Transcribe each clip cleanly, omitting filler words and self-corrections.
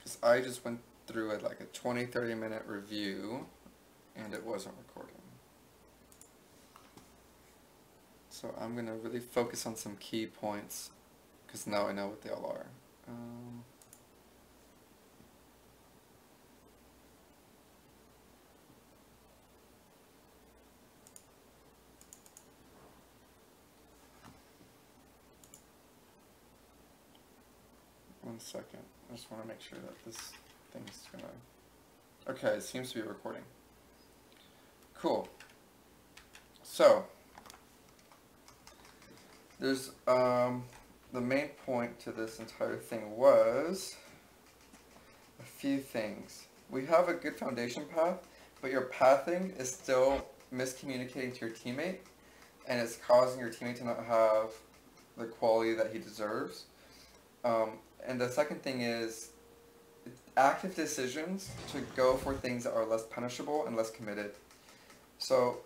because I just went through it like a 20-30 minute review and it wasn't recording. So I'm going to really focus on some key points because now I know what they all are. One second. I just want to make sure that this thing's going to... Okay, it seems to be recording. Cool. So, there's the main point to this entire thing was a few things. We have a good foundation path, but your pathing is still miscommunicating to your teammate, and it's causing your teammate to not have the quality that he deserves. And the second thing is active decisions to go for things that are less punishable and less committed. So,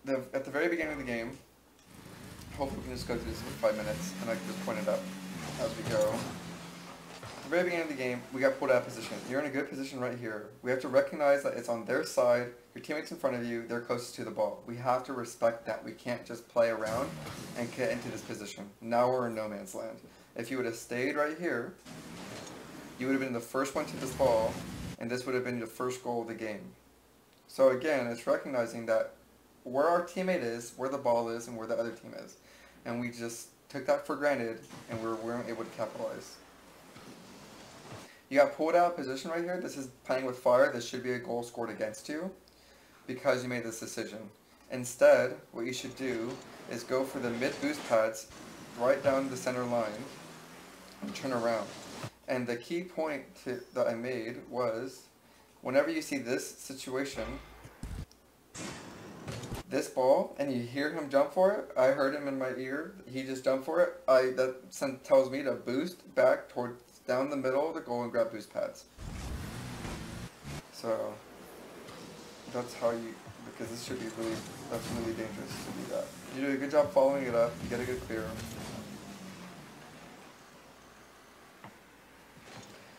at the very beginning of the game, hopefully we can just go through this in 5 minutes, and I can just point it up as we go. At the very beginning of the game, we got pulled out of position. You're in a good position right here. We have to recognize that it's on their side, your teammate's in front of you, they're closest to the ball. We have to respect that. We can't just play around and get into this position. Now we're in no man's land. If you would have stayed right here, you would have been the first one to this ball, and this would have been the first goal of the game. So again, it's recognizing that where our teammate is, where the ball is, and where the other team is. And we just took that for granted, and we weren't able to capitalize. You got pulled out of position right here. This is playing with fire. This should be a goal scored against you because you made this decision. Instead, what you should do is go for the mid boost pads right down the center line and turn around. And the key point that I made was whenever you see this situation, this ball, and you hear him jump for it, I heard him in my ear, he just jumped for it, that tells me to boost back towards down the middle of the goal and grab boost pads. So, that's how you, because this should be really, that's really dangerous to do that. You do a good job following it up, you get a good clear.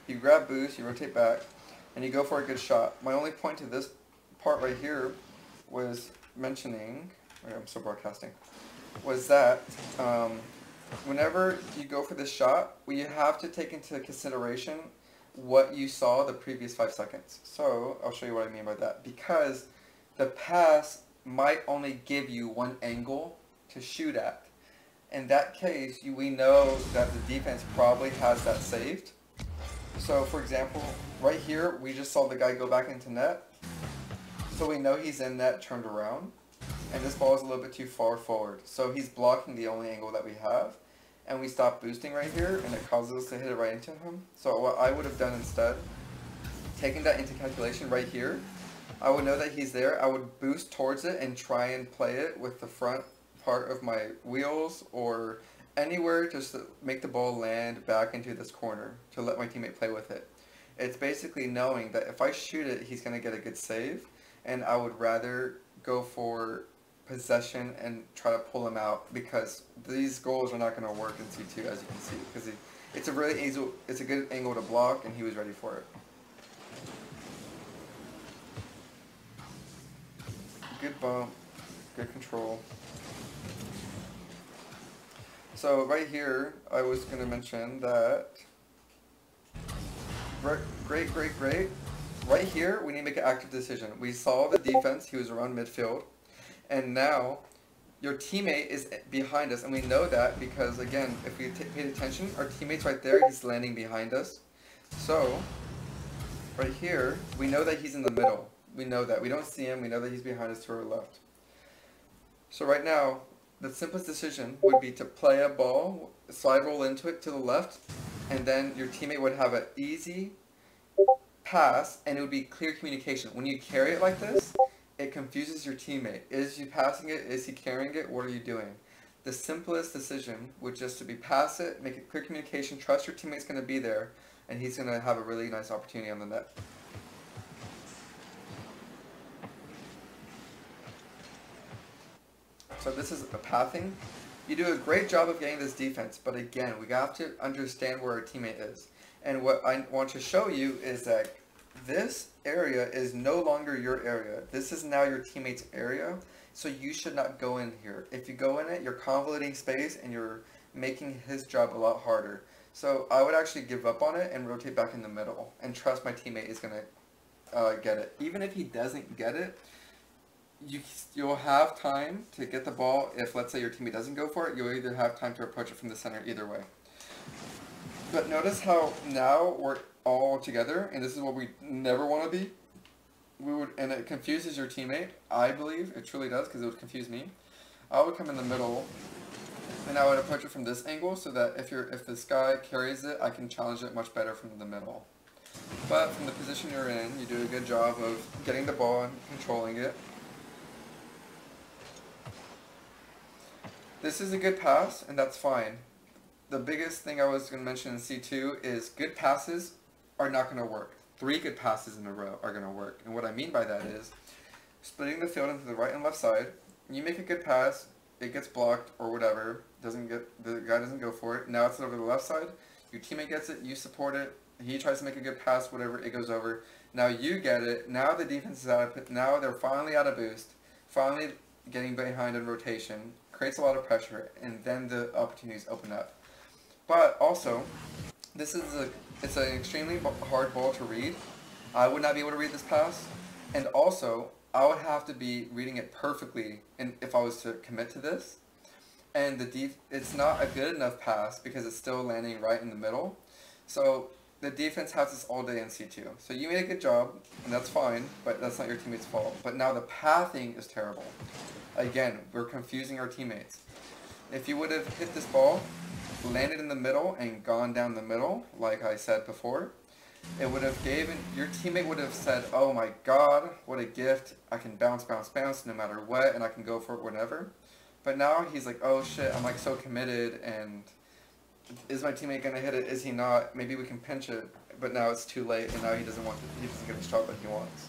You grab boost, you rotate back, and you go for a good shot. My only point to this part right here was mentioning, I'm still broadcasting, was that whenever you go for this shot, you have to take into consideration what you saw the previous 5 seconds. So I'll show you what I mean by that. Because the pass might only give you one angle to shoot at. In that case, we know that the defense probably has that saved. So for example, right here, we just saw the guy go back into net. So we know he's in net turned around. And this ball is a little bit too far forward. So he's blocking the only angle that we have. And we stop boosting right here, and it causes us to hit it right into him. So what I would have done instead, taking that into calculation right here, I would know that he's there. I would boost towards it and try and play it with the front part of my wheels or anywhere just to make the ball land back into this corner to let my teammate play with it. It's basically knowing that if I shoot it, he's going to get a good save, and I would rather go for possession and try to pull him out because these goals are not going to work in C2 as you can see because it's a really easy, it's a good angle to block, and he was ready for it. Good bump, good control. So right here, I was going to mention that, great. Right here, we need to make an active decision. We saw the defense, he was around midfield, and now your teammate is behind us, and we know that because, again, if we paid attention, our teammate's right there, he's landing behind us. So, right here, we know that he's in the middle. We know that. We don't see him, we know that he's behind us to our left. So right now, the simplest decision would be to play a ball, slide roll into it to the left, and then your teammate would have an easy pass, and it would be clear communication. When you carry it like this, it confuses your teammate. Is he passing it? Is he carrying it? What are you doing? The simplest decision would just to be pass it, make it clear communication, trust your teammate's going to be there, and he's going to have a really nice opportunity on the net. So this is a pathing. You do a great job of getting this defense, but again, we have to understand where our teammate is. And what I want to show you is that this area is no longer your area. This is now your teammate's area, so you should not go in here. If you go in it, you're convoluting space and you're making his job a lot harder. So I would actually give up on it and rotate back in the middle and trust my teammate is going to get it. Even if he doesn't get it, you'll have time to get the ball. If, let's say, your teammate doesn't go for it, you'll either have time to approach it from the center either way. But notice how now we're all together, and this is what we never want to be. And it confuses your teammate. I believe it truly does, because it would confuse me. I would come in the middle, and I would approach it from this angle, so that if this guy carries it, I can challenge it much better from the middle. But from the position you're in, you do a good job of getting the ball and controlling it. This is a good pass, and that's fine. The biggest thing I was going to mention in C2 is good passes are not going to work. 3 good passes in a row are going to work. And what I mean by that is splitting the field into the right and left side. You make a good pass, it gets blocked or whatever, the guy doesn't go for it. Now it's over the left side. Your teammate gets it, you support it. He tries to make a good pass, whatever, it goes over. Now you get it. Now the defense is out of, now they're finally out of boost, finally getting behind in rotation, creates a lot of pressure, and then the opportunities open up. But also, it's an extremely hard ball to read. I would not be able to read this pass, and also I would have to be reading it perfectly, and if I was to commit to this, and it's not a good enough pass because it's still landing right in the middle. So the defense has this all day in C2. So you made a good job, and that's fine, but that's not your teammate's fault. But now the pathing is terrible. Again, we're confusing our teammates. If you would have hit this ball, landed in the middle, and gone down the middle, like I said before, it would have your teammate would have said, oh my god, what a gift, I can bounce, bounce, bounce no matter what, and I can go for it whenever. But now he's like, oh shit, I'm like so committed, and is my teammate going to hit it, is he not, maybe we can pinch it, but now it's too late, and now he doesn't get the shot that he wants.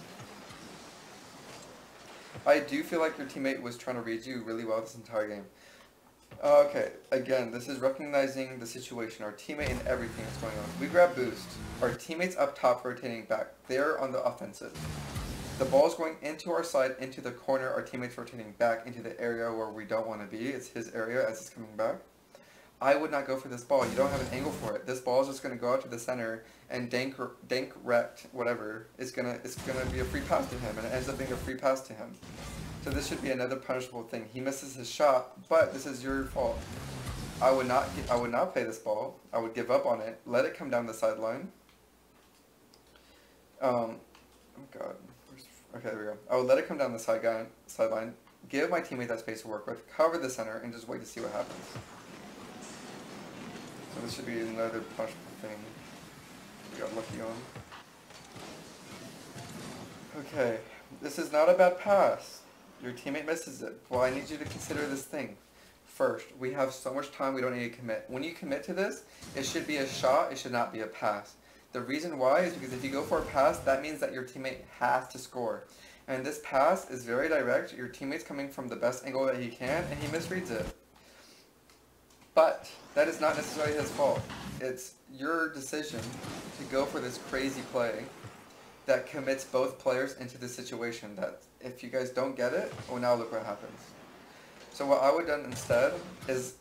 I do feel like your teammate was trying to read you really well this entire game. Okay, again, this is recognizing the situation, our teammate and everything that's going on. We grab boost. Our teammate's up top rotating back. They're on the offensive. The ball's going into our side, into the corner. Our teammate's rotating back into the area where we don't want to be. It's his area as it's coming back. I would not go for this ball. You don't have an angle for it. This ball is just going to go out to the center and dank rect, whatever. It's gonna be a free pass to him, and it ends up being a free pass to him. So this should be another punishable thing. He misses his shot, but this is your fault. I would not play this ball. I would give up on it. Let it come down the sideline. Oh god. Okay, there we go. I would let it come down the sideline. Give my teammate that space to work with. Cover the center and just wait to see what happens. So this should be another punishable thing we got lucky on. Okay, this is not a bad pass. Your teammate misses it. Well, I need you to consider this thing. First, we have so much time, we don't need to commit. When you commit to this, it should be a shot, it should not be a pass. The reason why is because if you go for a pass, that means that your teammate has to score. And this pass is very direct. Your teammate's coming from the best angle that he can, and he misreads it. But that is not necessarily his fault. It's your decision to go for this crazy play that commits both players into the situation that if you guys don't get it, well, now look what happens. So what I would have done instead is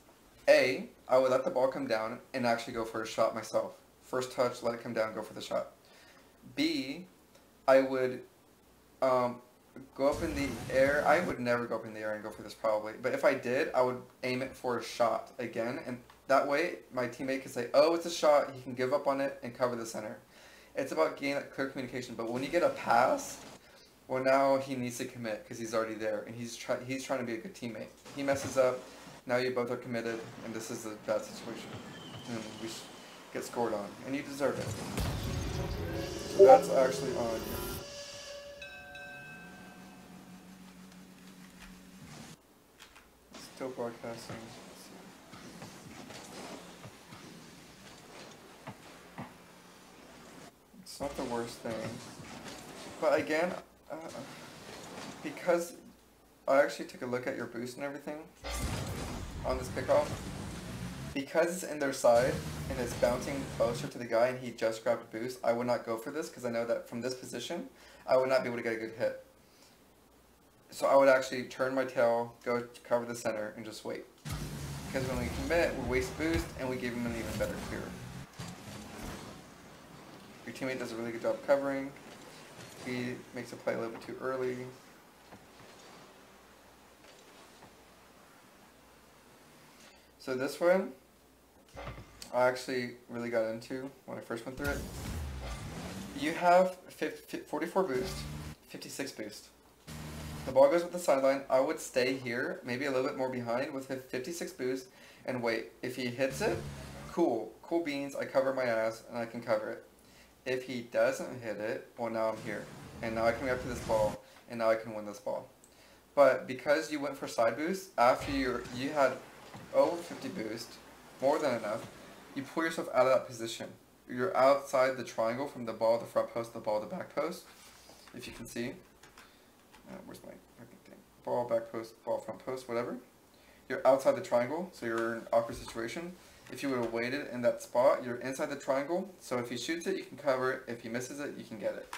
A, I would let the ball come down and actually go for a shot myself. First touch, let it come down, go for the shot. B, I would go up in the air. I would never go up in the air and go for this probably, but if I did, I would aim it for a shot again, and that way my teammate can say, oh, it's a shot, he can give up on it and cover the center. It's about getting that clear communication, but when you get a pass, well, now he needs to commit because he's already there, and he's trying to be a good teammate. He messes up, now you both are committed, and this is a bad situation, and we get scored on, and you deserve it. So that's actually on you. Still broadcasting. It's not the worst thing, but again, because I actually took a look at your boost and everything on this pickoff, Because it's in their side and it's bouncing closer to the guy and he just grabbed a boost, I would not go for this because I know that from this position, I would not be able to get a good hit. So I would actually turn my tail, go to cover the center, and just wait. Because when we commit, we waste boost and we give him an even better clear. Your teammate does a really good job covering. He makes a play a little bit too early. So this one, I actually really got into when I first went through it. You have 44 boost, 56 boost. The ball goes with the sideline. I would stay here, maybe a little bit more behind with 56 boost and wait. If he hits it, cool beans, I cover my ass and I can cover it. If he doesn't hit it, well now I'm here. And now I can react to this ball and now I can win this ball. But because you went for side boost, after you had over 50 boost, more than enough, you pull yourself out of that position. You're outside the triangle from the ball, the front post, the ball, the back post, if you can see. Where's my fucking thing? Ball, back post, ball, front post, whatever. You're outside the triangle, so you're in an awkward situation. If you would have waited in that spot, you're inside the triangle, so if he shoots it, you can cover it. If he misses it, you can get it.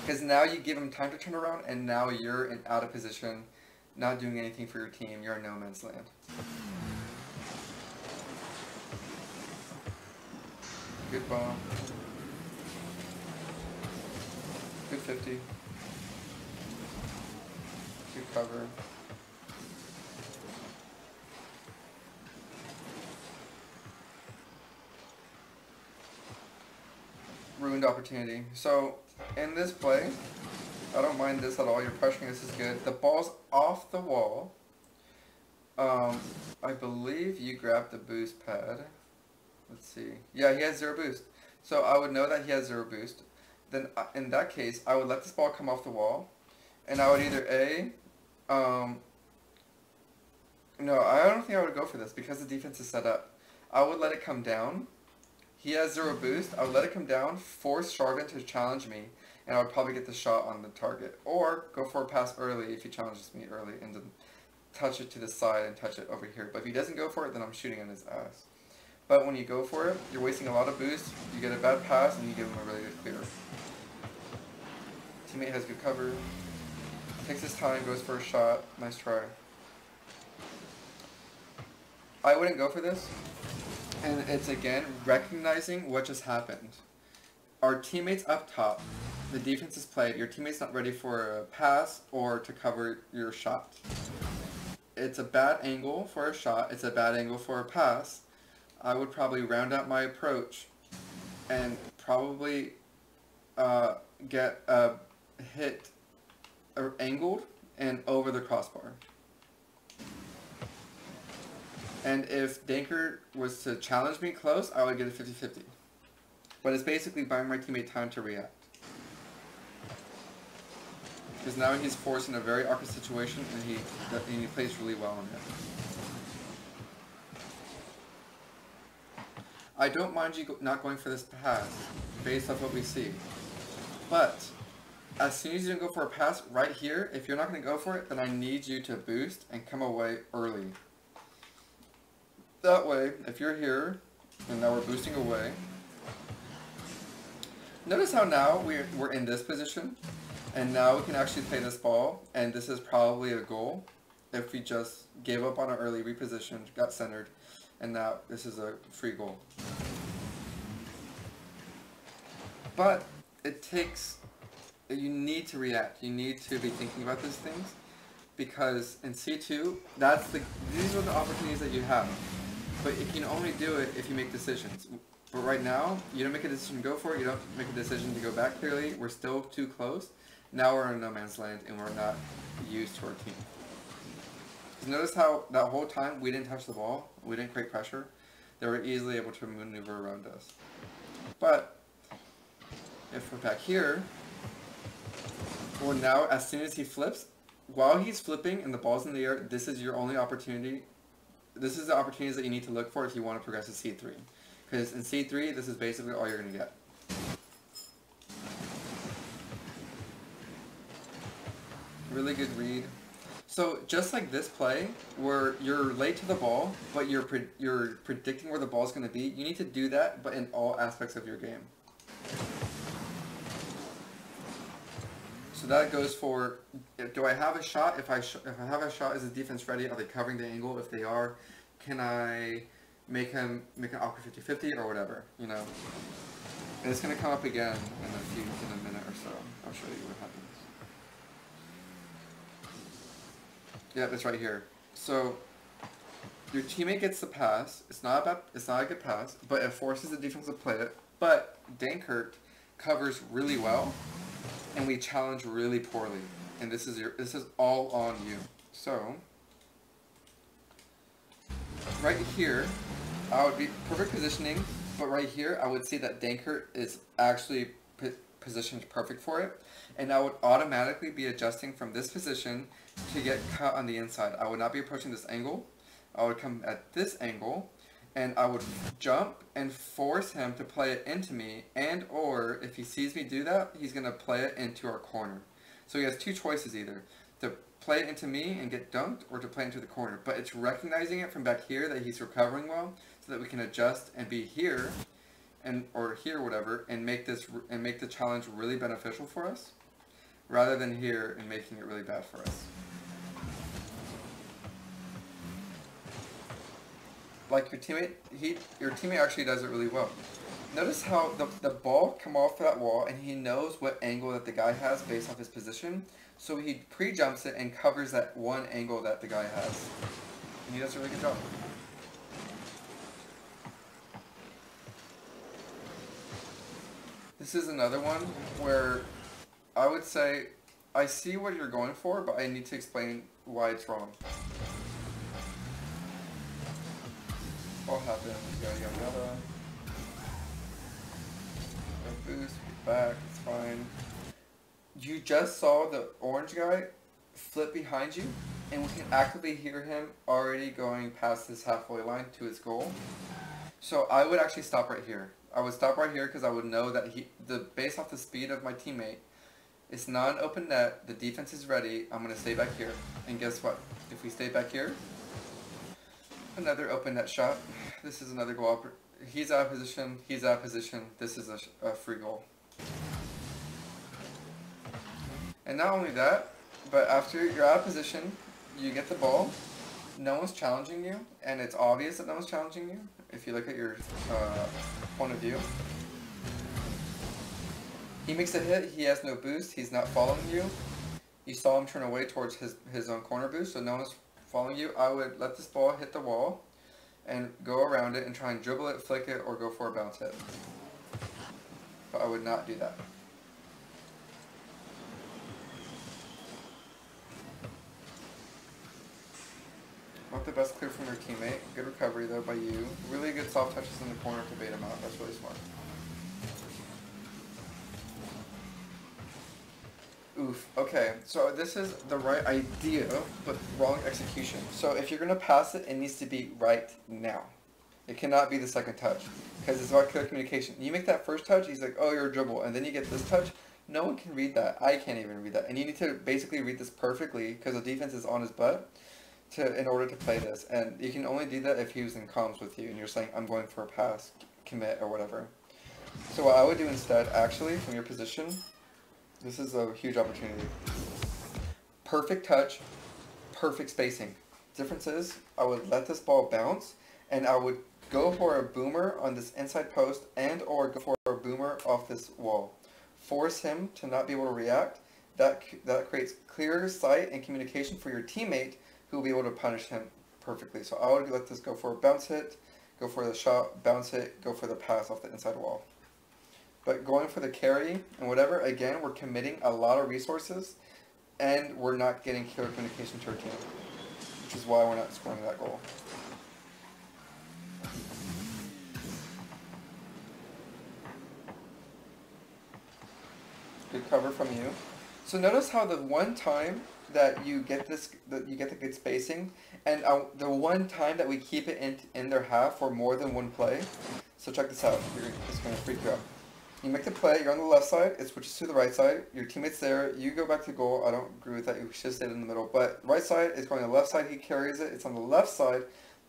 Because now you give him time to turn around, and now you're in out of position, not doing anything for your team. You're in no man's land. Good bomb. Good 50. Good cover. Ruined opportunity. So, in this play, I don't mind this at all. You're pressuring. This is good. The ball's off the wall. I believe you grabbed the boost pad. Let's see. Yeah, he has 0 boost. So I would know that he has 0 boost. Then in that case, I would let this ball come off the wall. And I would either no, I don't think I would go for this because the defense is set up. I would let it come down. He has 0 boost. I would let it come down, force Chardon to challenge me, and I would probably get the shot on the target. Or go for a pass early if he challenges me early and then touch it to the side and touch it over here. But if he doesn't go for it, then I'm shooting on his ass. But when you go for it, you're wasting a lot of boost, you get a bad pass, and you give him a really good clear. Teammate has good cover, takes his time, goes for a shot, nice try. I wouldn't go for this, and it's again, recognizing what just happened. Our teammate's up top, the defense is played, your teammate's not ready for a pass or to cover your shot. It's a bad angle for a shot, it's a bad angle for a pass. I would probably round out my approach and probably get a hit angled and over the crossbar. And if Danker was to challenge me close, I would get a 50-50. But it's basically buying my teammate time to react. Because now he's forced in a very awkward situation and he plays really well on it. I don't mind you not going for this pass, based off what we see. But, as soon as you don't go for a pass right here, if you're not going to go for it, then I need you to boost and come away early. That way, if you're here, and now we're boosting away, notice how now we're in this position, and now we can actually play this ball, and this is probably a goal, if we just gave up on our early repositioned, got centered, and now this is a free goal. But it takes, you need to react. You need to be thinking about these things because in C2, these are the opportunities that you have. But you can only do it if you make decisions. But right now, you don't make a decision to go for it. You don't make a decision to go back clearly. We're still too close. Now we're in no man's land and we're not used to our team. Notice how that whole time we didn't touch the ball, we didn't create pressure, they were easily able to maneuver around us. But if we're back here, well now as soon as he flips, while he's flipping and the ball's in the air, this is your only opportunity. This is the opportunities that you need to look for if you want to progress to C3. Because in C3, this is basically all you're going to get. Really good read. So just like this play, where you're late to the ball, but you're predicting where the ball's going to be, you need to do that, but in all aspects of your game. So that goes for, do I have a shot? If I have a shot, is the defense ready? Are they covering the angle? If they are, can I make an awkward 50-50 or whatever, you know? And it's going to come up again in a minute or so. I'll show you what happens. Yeah, it's right here. So your teammate gets the pass. It's not a good pass, but it forces the defense to play it. But Dankert covers really well, and we challenge really poorly. And this is all on you. So right here, I would be perfect positioning, but right here I would see that Dankert is actually positioned perfect for it, and I would automatically be adjusting from this position to get cut on the inside. I would not be approaching this angle. I would come at this angle, and I would jump and force him to play it into me, and or if he sees me do that, he's going to play it into our corner. So he has two choices, either to play it into me and get dunked, or to play it into the corner. But it's recognizing it from back here that he's recovering well, so that we can adjust and be here, or here, whatever, and make the challenge really beneficial for us, rather than here and making it really bad for us. Like your teammate actually does it really well. Notice how the ball come off that wall, and he knows what angle that the guy has based off his position, so he pre-jumps it and covers that one angle that the guy has. And he does a really good job. This is another one where I would say, I see what you're going for, but I need to explain why it's wrong. All happens, yada yada yada. No boost, get back, it's fine. You just saw the orange guy flip behind you, and we can actively hear him already going past this halfway line to his goal. So I would actually stop right here. I would stop right here because I would know that based off the speed of my teammate, it's not an open net, the defense is ready, I'm going to stay back here. And guess what? If we stay back here, another open net shot. This is another goal. He's out of position, he's out of position, this is a free goal. And not only that, but after you're out of position, you get the ball, no one's challenging you, and it's obvious that no one's challenging you if you look at your point of view. He makes a hit, he has no boost, he's not following you. You saw him turn away towards his own corner boost, so no one's following you. I would let this ball hit the wall and go around it and try and dribble it, flick it, or go for a bounce hit. But I would not do that. Not the best clear from your teammate. Good recovery though by you. Really good soft touches in the corner to bait him out. That's really smart. Oof. Okay, so this is the right idea, but wrong execution. So if you're going to pass it, it needs to be right now. It cannot be the second touch, because it's about clear communication. You make that first touch, he's like, oh, you're a dribble, and then you get this touch. No one can read that. I can't even read that. And you need to basically read this perfectly, because the defense is on his butt in order to play this. And you can only do that if he was in comms with you, and you're saying, I'm going for a pass, commit, or whatever. So what I would do instead, actually, from your position, this is a huge opportunity. Perfect touch, perfect spacing. Difference is, I would let this ball bounce, and I would go for a boomer on this inside post, and or go for a boomer off this wall. Force him to not be able to react. That creates clear sight and communication for your teammate, who will be able to punish him perfectly. So I would let this go for a bounce hit, go for the shot, bounce hit, go for the pass off the inside wall. But going for the carry and whatever, again, we're committing a lot of resources, and we're not getting clear communication to our team, which is why we're not scoring that goal. Good cover from you. So notice how the one time that you get the good spacing, and the one time that we keep it in their half for more than one play. So check this out. It's going to freak you out. You make the play, you're on the left side, it switches to the right side, your teammate's there, you go back to goal. I don't agree with that, you should have stayed in the middle, but right side is going to the left side, he carries it, it's on the left side,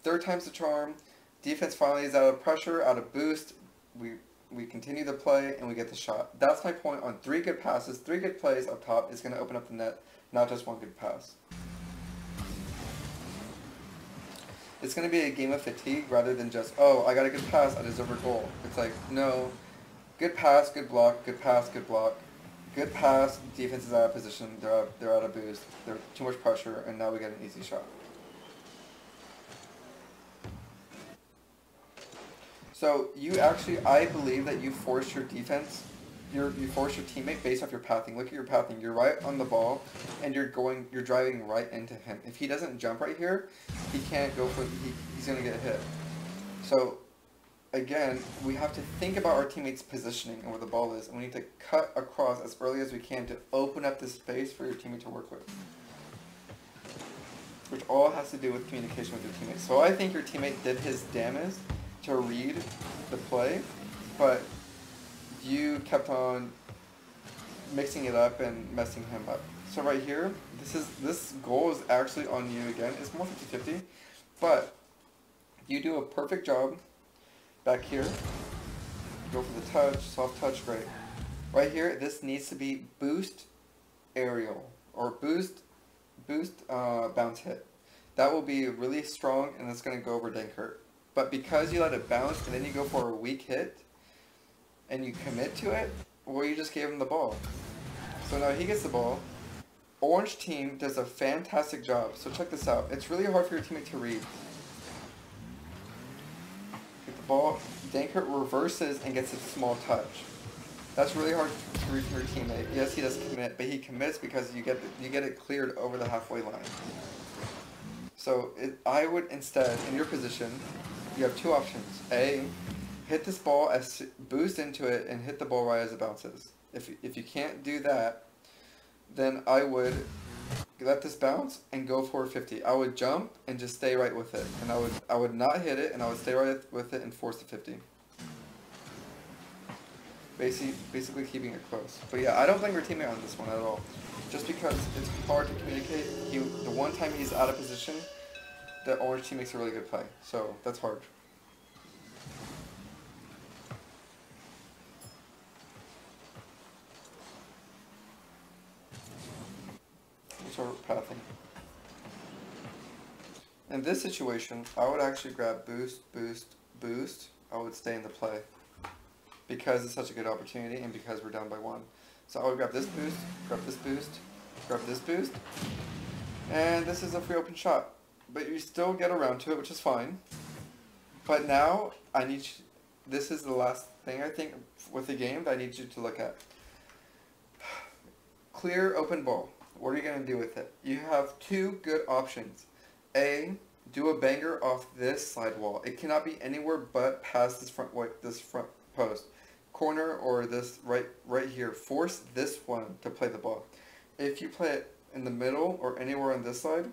third time's the charm, defense finally is out of pressure, out of boost, we continue the play, and we get the shot. That's my point on 3 good passes, 3 good plays up top is going to open up the net, not just 1 good pass. It's going to be a game of fatigue rather than just, oh, I got a good pass, I deserve a goal. It's like, no. Good pass, good block, good pass, good block. Good pass, defense is out of position, they're out of boost, they're too much pressure, and now we get an easy shot. So you actually, I believe that you force your defense, you force your teammate based off your pathing. Look at your pathing, you're right on the ball, and you're driving right into him. If he doesn't jump right here, he can't go for, he's gonna get hit. So, again, we have to think about our teammates' positioning and where the ball is, and we need to cut across as early as we can to open up the space for your teammate to work with. Which all has to do with communication with your teammates. So I think your teammate did his damage to read the play, but you kept on mixing it up and messing him up. So right here, this goal is actually on you again. It's more 50-50, but you do a perfect job. Back here, go for the touch, soft touch, great. Right here, this needs to be boost aerial, or boost bounce hit. That will be really strong, and it's going to go over Dankert. But because you let it bounce, and then you go for a weak hit, and you commit to it, well, you just gave him the ball. So now he gets the ball. Orange team does a fantastic job. So check this out. It's really hard for your teammate to read. Ball, Dankert reverses and gets a small touch. That's really hard to read from your teammate. Yes, he does commit, but he commits because you get it cleared over the halfway line. So I would instead, in your position, you have 2 options. A, hit this ball, boost into it, and hit the ball right as it bounces. If you can't do that, then I would let this bounce and go for 50. I would jump and just stay right with it, and I would not hit it, and I would stay right with it and force the 50. Basically keeping it close. But yeah, I don't blame your teammate on this one at all. Just because it's hard to communicate. The one time he's out of position, the orange team makes a really good play. So that's hard. Pathing. In this situation, I would actually grab boost, boost, boost. I would stay in the play because it's such a good opportunity and because we're down by 1. So I would grab this boost, grab this boost, grab this boost, and this is a free open shot. But you still get around to it, which is fine. But now, this is the last thing I think with the game that I need you to look at. Clear open ball. What are you going to do with it? You have 2 good options. A, do a banger off this side wall. It cannot be anywhere but past this front post. Corner or this right here. Force this one to play the ball. If you play it in the middle or anywhere on this side,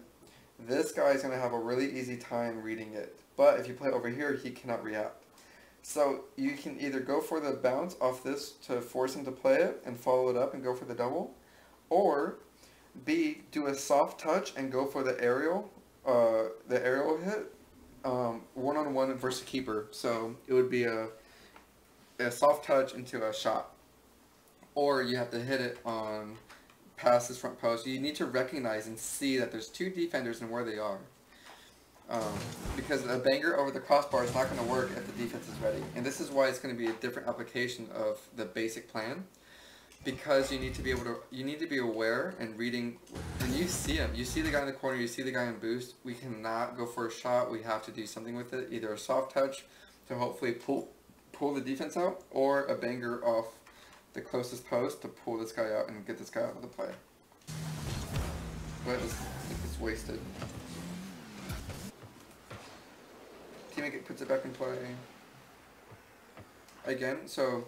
this guy is going to have a really easy time reading it. But if you play over here, he cannot react. So you can either go for the bounce off this to force him to play it and follow it up and go for the double, or B, do a soft touch and go for the aerial hit, one-on-one versus keeper. So it would be a soft touch into a shot. Or you have to hit it on past this front post. You need to recognize and see that there's 2 defenders and where they are. Because a banger over the crossbar is not going to work if the defense is ready. And this is why it's going to be a different application of the basic plan. Because you need to be aware and reading, and you see him. You see the guy in the corner, you see the guy in boost. We cannot go for a shot. We have to do something with it. Either a soft touch to hopefully pull the defense out, or a banger off the closest post to pull this guy out and get this guy out of the play. But it's wasted. Teammate puts it back in play. Again, so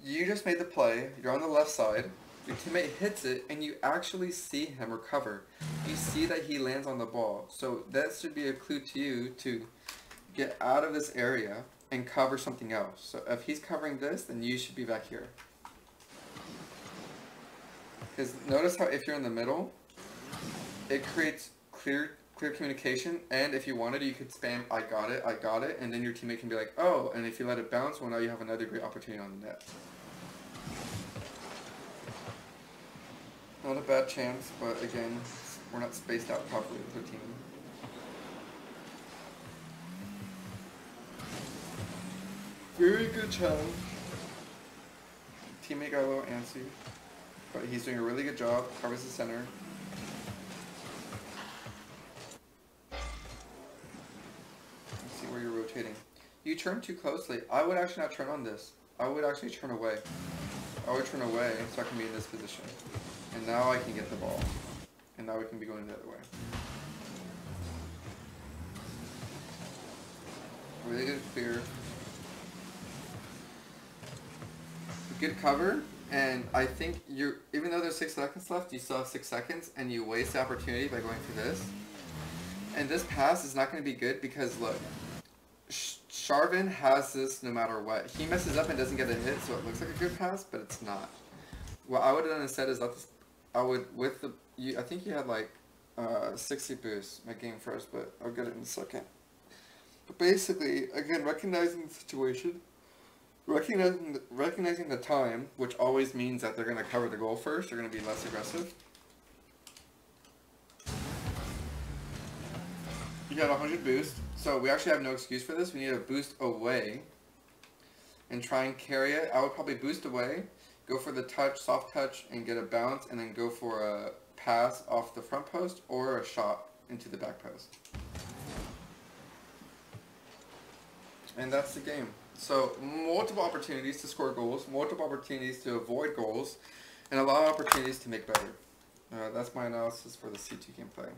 you just made the play, you're on the left side, your teammate hits it, and you actually see him recover. You see that he lands on the ball. So that should be a clue to you to get out of this area and cover something else. So if he's covering this, then you should be back here. Because notice how if you're in the middle, it creates clear communication, and if you wanted, you could spam I got it, and then your teammate can be like, oh, and if you let it bounce, well, now you have another great opportunity on the net. Not a bad chance, but again, we're not spaced out properly with our team. Very good challenge. Teammate got a little antsy, but he's doing a really good job, covers the center. You're rotating. You turn too closely. I would actually not turn on this. I would actually turn away. I would turn away so I can be in this position. And now I can get the ball. And now we can be going the other way. Really good clear. Good cover. And I think you're, even though there's 6 seconds left, you still have 6 seconds and you waste the opportunity by going for this. And this pass is not going to be good because look, Sharvin has this no matter what. He messes up and doesn't get a hit, so it looks like a good pass, but it's not. What I would have done instead is let this, I would, with the, I think you had like 60 boost my game first, but I'll get it in a second. But basically, again, recognizing the situation, recognizing the time, which always means that they're going to cover the goal first, they're going to be less aggressive. You got 100 boost, so we actually have no excuse for this. We need to boost away and try and carry it. I would probably boost away, go for the touch, soft touch, and get a bounce, and then go for a pass off the front post or a shot into the back post. And that's the game. So multiple opportunities to score goals, multiple opportunities to avoid goals, and a lot of opportunities to make better. That's my analysis for the C2 gameplay.